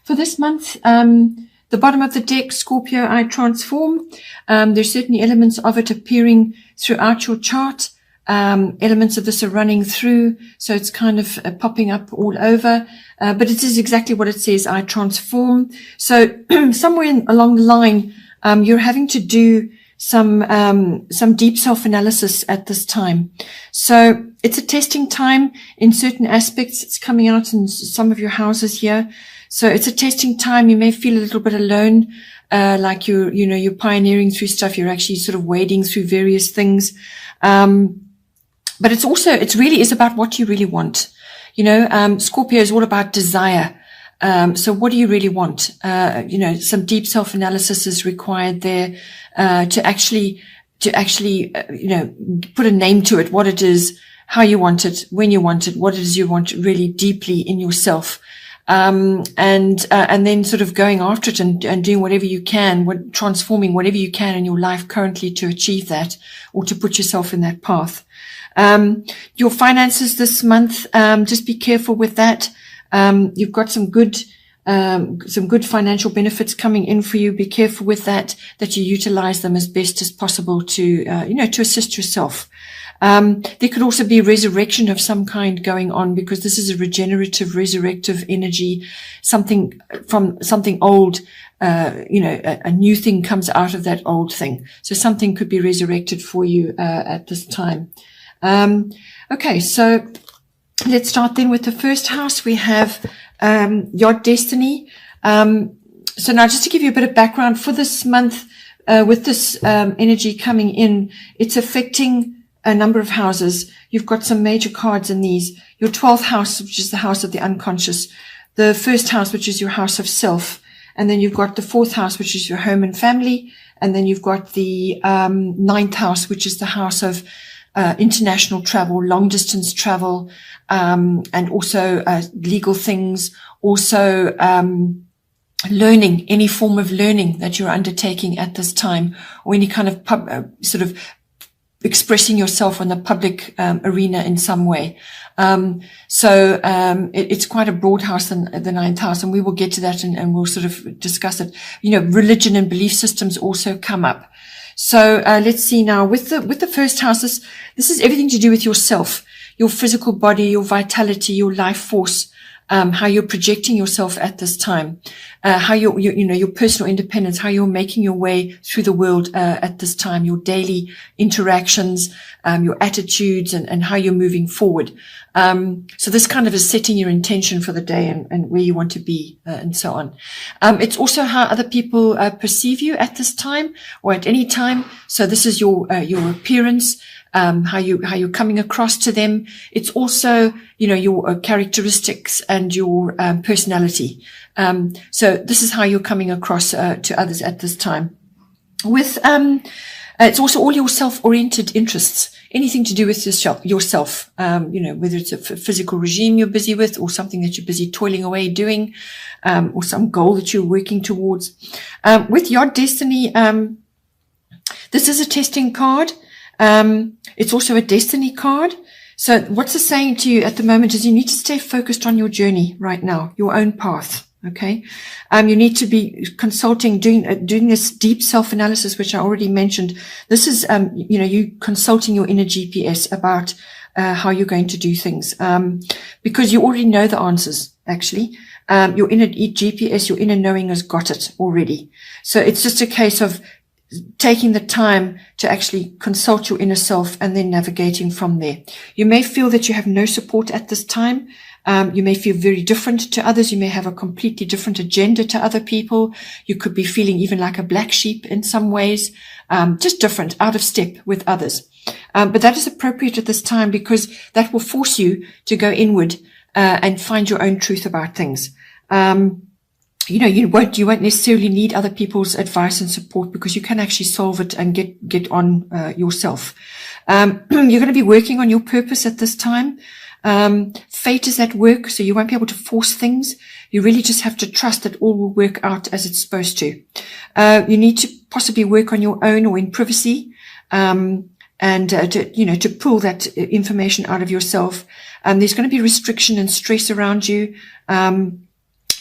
For this month, the bottom of the deck, Scorpio, I transform. There's certainly elements of it appearing throughout your chart. Elements of this are running through, so it's kind of popping up all over. But it is exactly what it says, I transform. So somewhere along the line, you're having to do some deep self-analysis at this time. So it's a testing time in certain aspects. It's coming out in some of your houses here. So it's a testing time. You may feel a little bit alone, like you're pioneering through stuff. You're actually sort of wading through various things. But it really is about what you really want. Scorpio is all about desire. So what do you really want? Some deep self-analysis is required there, to actually, put a name to it, what it is, how you want it, when you want it, what it is you want really deeply in yourself. And then sort of going after it and doing whatever you can, transforming whatever you can in your life currently to achieve that or to put yourself in that path. Your finances this month, just be careful with that. You've got some good financial benefits coming in for you. Be careful with that you utilize them as best as possible to assist yourself. There could also be resurrection of some kind going on, because this is a regenerative, resurrective energy, something from something old, a new thing comes out of that old thing. So something could be resurrected for you, at this time. Okay, so let's start then with the first house. We have, your destiny. So now just to give you a bit of background for this month, with this, energy coming in, it's affecting a number of houses. You've got some major cards in these. Your 12th house, which is the house of the unconscious. The first house, which is your house of self. And then you've got the 4th house, which is your home and family. And then you've got the 9th house, which is the house of international travel, long distance travel, and also legal things, also learning, any form of learning that you're undertaking at this time, or any kind of sort of expressing yourself in the public arena in some way. It's quite a broad house, the 9th house, and we will get to that and we'll sort of discuss it. Religion and belief systems also come up. So let's see now with the first house. This is everything to do with yourself, your physical body, your vitality, your life force, how you're projecting yourself at this time, how your personal independence, how you're making your way through the world at this time, your daily interactions, your attitudes, and how you're moving forward. So this kind of is setting your intention for the day and where you want to be, and so on. It's also how other people perceive you at this time or at any time. So this is your appearance, how you're coming across to them. It's also, your characteristics and your personality. So this is how you're coming across to others at this time. With it's also all your self-oriented interests, anything to do with yourself, whether it's a physical regime you're busy with, or something that you're busy toiling away doing, or some goal that you're working towards. With your destiny, this is a testing card. It's also a destiny card. So what's it saying to you at the moment is you need to stay focused on your journey right now, your own path. Okay. You need to be consulting, doing this deep self-analysis, which I already mentioned. This is, you consulting your inner GPS about, how you're going to do things. Because you already know the answers, actually. Your inner GPS, your inner knowing has got it already. So it's just a case of taking the time to actually consult your inner self and then navigating from there. You may feel that you have no support at this time. You may feel very different to others. You may have a completely different agenda to other people. You could be feeling even like a black sheep in some ways, just different, out of step with others. But that is appropriate at this time because that will force you to go inward and find your own truth about things. You won't necessarily need other people's advice and support because you can actually solve it and get on yourself. You're going to be working on your purpose at this time. Fate is at work, so you won't be able to force things. You really just have to trust that all will work out as it's supposed to. You need to possibly work on your own or in privacy, and to pull that information out of yourself. There's going to be restriction and stress around you.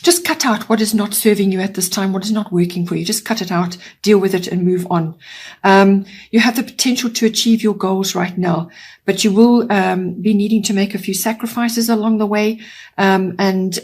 just cut out what is not serving you at this time, what is not working for you. Just cut it out, deal with it, and move on. You have the potential to achieve your goals right now, but you will be needing to make a few sacrifices along the way, and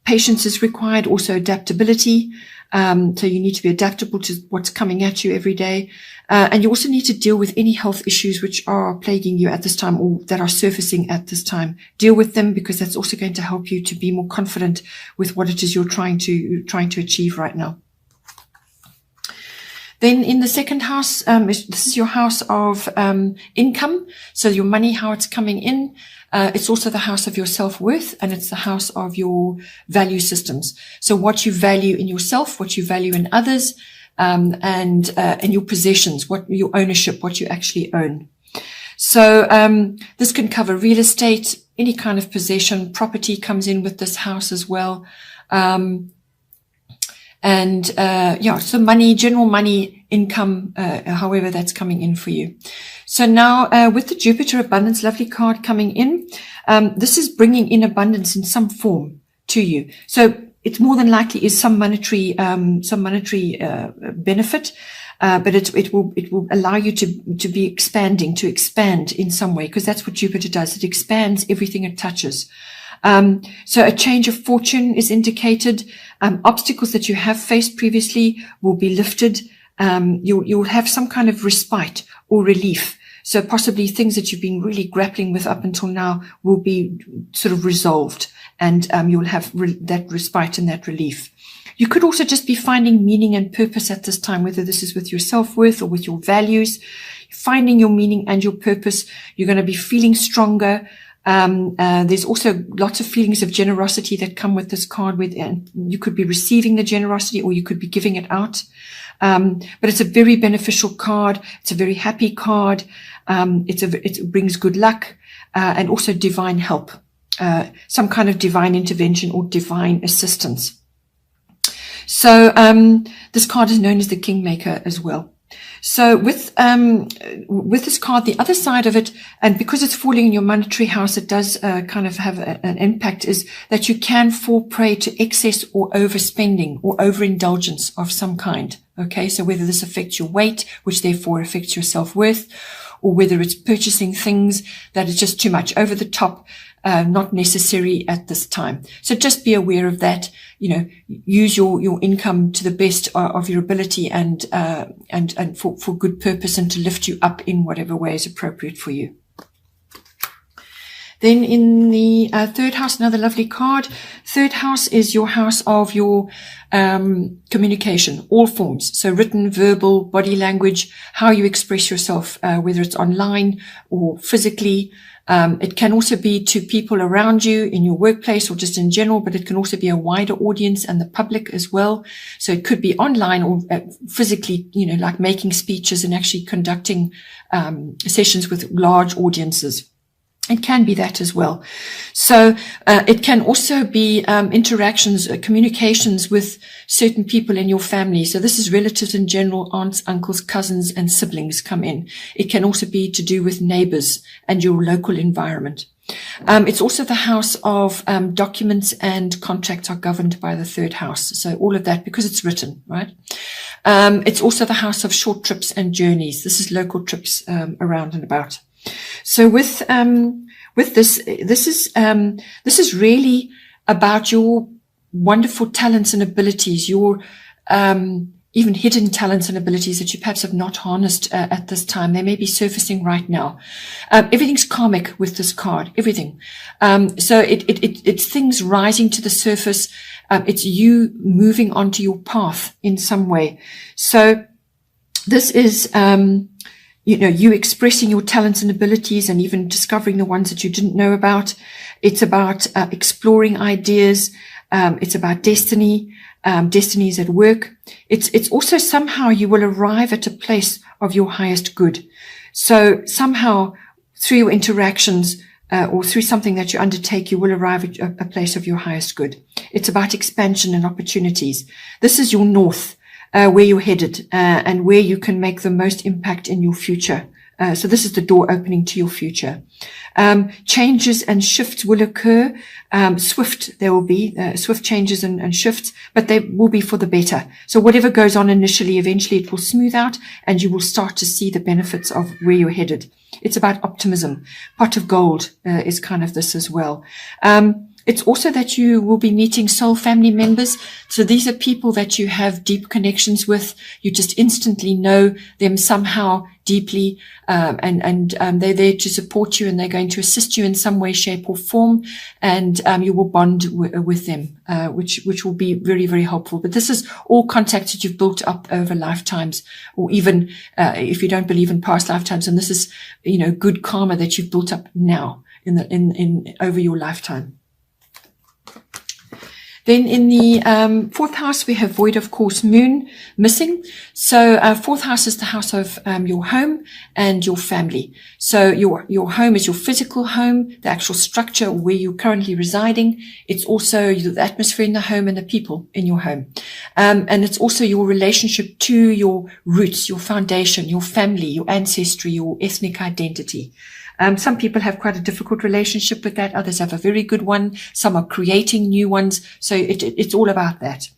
patience is required, also adaptability. So you need to be adaptable to what's coming at you every day. And you also need to deal with any health issues which are plaguing you at this time or that are surfacing at this time. Deal with them, because that's also going to help you to be more confident with what it is you're trying to achieve right now. Then in the second house, this is your house of income. So your money, how it's coming in. It's also the house of your self-worth, and it's the house of your value systems. So what you value in yourself, what you value in others, and your possessions, what your ownership, what you actually own. So this can cover real estate, any kind of possession. Property comes in with this house as well. So money, general money, income, however that's coming in for you. So now, with the Jupiter Abundance lovely card coming in, this is bringing in abundance in some form to you. So it more than likely is some monetary benefit, but it will allow you to be expanding, to expand in some way, because that's what Jupiter does. It expands everything it touches. So a change of fortune is indicated. Obstacles that you have faced previously will be lifted. You'll have some kind of respite or relief. So possibly things that you've been really grappling with up until now will be sort of resolved, and you'll have that respite and that relief. You could also just be finding meaning and purpose at this time, whether this is with your self-worth or with your values. Finding your meaning and your purpose. You're going to be feeling stronger. There's also lots of feelings of generosity that come with this card, and you could be receiving the generosity or you could be giving it out. But it's a very beneficial card. It's a very happy card. It brings good luck, and also divine help, some kind of divine intervention or divine assistance. So, this card is known as the Kingmaker as well. So with this card, the other side of it, and because it's falling in your monetary house, it does kind of have an impact, is that you can fall prey to excess or overspending or overindulgence of some kind. Okay, so whether this affects your weight, which therefore affects your self-worth, or whether it's purchasing things that is just too much, over the top, not necessary at this time. So just be aware of that. You know, use your income to the best of your ability and for good purpose, and to lift you up in whatever way is appropriate for you. Then in the third house, another lovely card. Third house is your house of your communication, all forms. So written, verbal, body language, how you express yourself, whether it's online or physically. It can also be to people around you in your workplace or just in general, but it can also be a wider audience and the public as well. So it could be online or physically, you know, like making speeches and actually conducting sessions with large audiences. It can be that as well. So it can also be interactions, communications with certain people in your family. So this is relatives in general, aunts, uncles, cousins, and siblings come in. It can also be to do with neighbors and your local environment. It's also the house of documents, and contracts are governed by the third house. So all of that, because it's written, right? It's also the house of short trips and journeys. This is local trips around and about. So with this is really about your wonderful talents and abilities, your even hidden talents and abilities that you perhaps have not harnessed at this time. They may be surfacing right now. Everything's karmic with this card, everything. So it's things rising to the surface. It's you moving onto your path in some way. So this is, you know, you expressing your talents and abilities, and even discovering the ones that you didn't know about. It's about exploring ideas. It's about destiny. Destinies at work. It's also somehow you will arrive at a place of your highest good. So somehow through your interactions or through something that you undertake, you will arrive at a place of your highest good. It's about expansion and opportunities. This is your north, where you're headed, and where you can make the most impact in your future So this is the door opening to your future. Changes and shifts will occur. There will be swift changes and shifts, but they will be for the better. So whatever goes on initially, eventually it will smooth out and you will start to see the benefits of where you're headed. It's about optimism. Pot of gold is kind of this as well. It's also that you will be meeting soul family members. So these are people that you have deep connections with. You just instantly know them somehow deeply, and they're there to support you and they're going to assist you in some way, shape or form. And you will bond with them, which will be very, very helpful. But this is all contacts that you've built up over lifetimes, or even if you don't believe in past lifetimes. And this is, good karma that you've built up now in over your lifetime. Then in the fourth house, we have void of course moon missing. So fourth house is the house of your home and your family. So your home is your physical home, the actual structure where you're currently residing. It's also the atmosphere in the home and the people in your home. And it's also your relationship to your roots, your foundation, your family, your ancestry, your ethnic identity. Some people have quite a difficult relationship with that. Others have a very good one. Some are creating new ones. So it's all about that.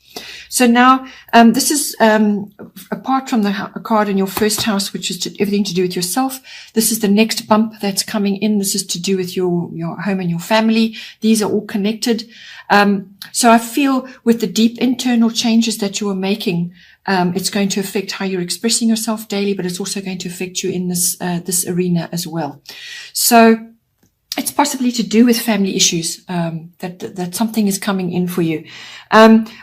So now, this is, apart from the card in your first house, which is everything to do with yourself. This is the next bump that's coming in. This is to do with your home and your family. These are all connected. So I feel with the deep internal changes that you are making, it's going to affect how you're expressing yourself daily, but it's also going to affect you in this arena as well. So it's possibly to do with family issues, that something is coming in for you.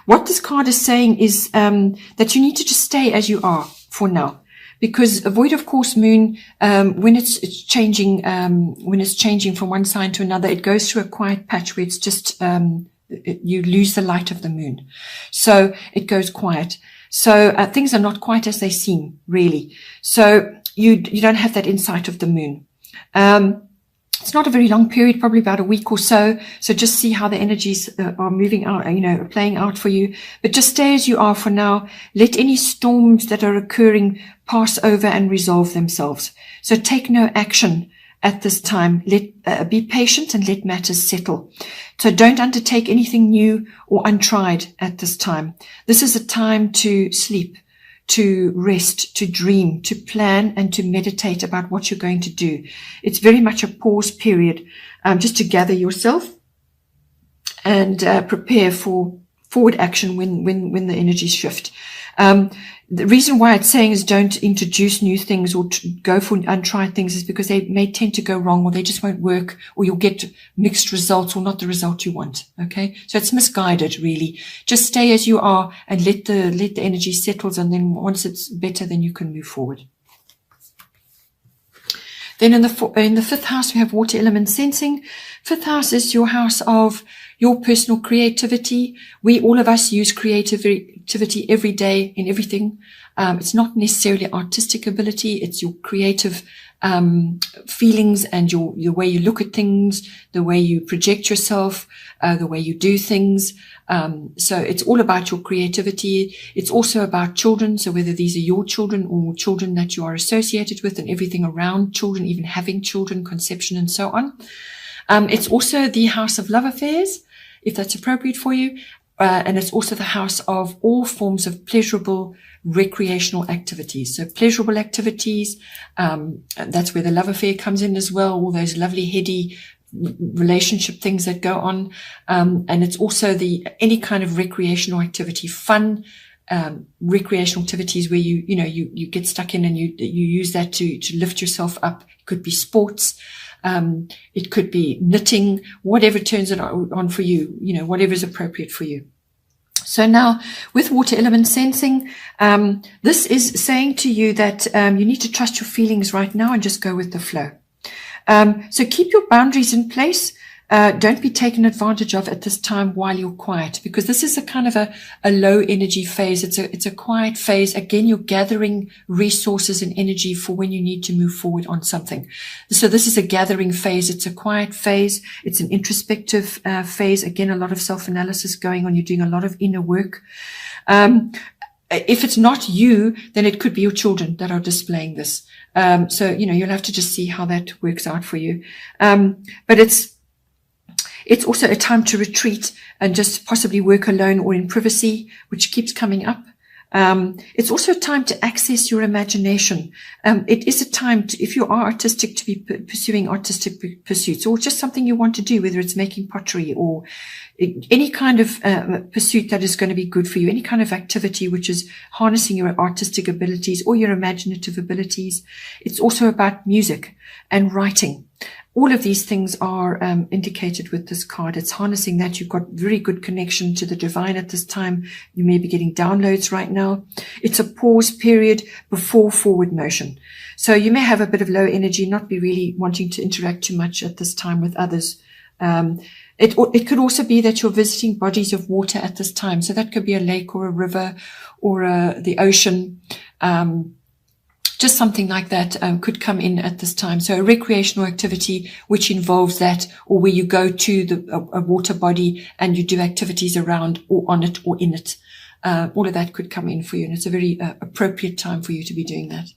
What this card is saying is, that you need to just stay as you are for now. Because a void of course moon, when it's changing from one sign to another, it goes through a quiet patch where it's just, you lose the light of the moon. So it goes quiet. So things are not quite as they seem, really. So you don't have that insight of the moon. It's not a very long period, probably about a week or so. So just see how the energies are moving out, playing out for you. But just stay as you are for now. Let any storms that are occurring pass over and resolve themselves. So take no action at this time. Be patient and let matters settle. So don't undertake anything new or untried at this time. This is a time to sleep, to rest, to dream, to plan and to meditate about what you're going to do. It's very much a pause period, just to gather yourself and prepare for forward action when the energies shift. The reason why it's saying is don't introduce new things or go for untried things is because they may tend to go wrong, or they just won't work, or you'll get mixed results or not the result you want. Okay. So it's misguided, really. Just stay as you are and let the energy settle. And then once it's better, then you can move forward. Then in the fifth house, we have water element sensing. Fifth house is your house of your personal creativity. All of us use creativity every day in everything. It's not necessarily artistic ability. It's your creative feelings and the way you look at things, the way you project yourself, the way you do things. So it's all about your creativity. It's also about children. So whether these are your children or children that you are associated with, and everything around children, even having children, conception and so on. It's also the house of love affairs, if that's appropriate for you. And it's also the house of all forms of pleasurable recreational activities. So pleasurable activities, that's where the love affair comes in as well. All those lovely, heady relationship things that go on. And it's also any kind of recreational activity, fun, recreational activities where you get stuck in and you use that to lift yourself up. It could be sports. It could be knitting, whatever turns it on for you, whatever is appropriate for you. So now with water element sensing, this is saying to you that you need to trust your feelings right now and just go with the flow. So keep your boundaries in place. Don't be taken advantage of at this time while you're quiet, because this is a kind of a low energy phase. It's a quiet phase. Again, you're gathering resources and energy for when you need to move forward on something. So this is a gathering phase. It's a quiet phase. It's an introspective phase. Again, a lot of self-analysis going on. You're doing a lot of inner work. if it's not you, then it could be your children that are displaying this. So, you'll have to just see how that works out for you. But it's also a time to retreat and just possibly work alone or in privacy, which keeps coming up. It's also a time to access your imagination. It is a time to, if you are artistic, to be pursuing artistic pursuits, or just something you want to do, whether it's making pottery or any kind of pursuit that is going to be good for you, any kind of activity which is harnessing your artistic abilities or your imaginative abilities. It's also about music and writing. All of these things are indicated with this card. It's harnessing that. You've got very good connection to the divine at this time. You may be getting downloads right now. It's a pause period before forward motion. So you may have a bit of low energy, not be really wanting to interact too much at this time with others. It could also be that you're visiting bodies of water at this time. So that could be a lake or a river or the ocean. Just something like that could come in at this time. So a recreational activity which involves that, or where you go to a water body and you do activities around or on it or in it. All of that could come in for you, and it's a very appropriate time for you to be doing that.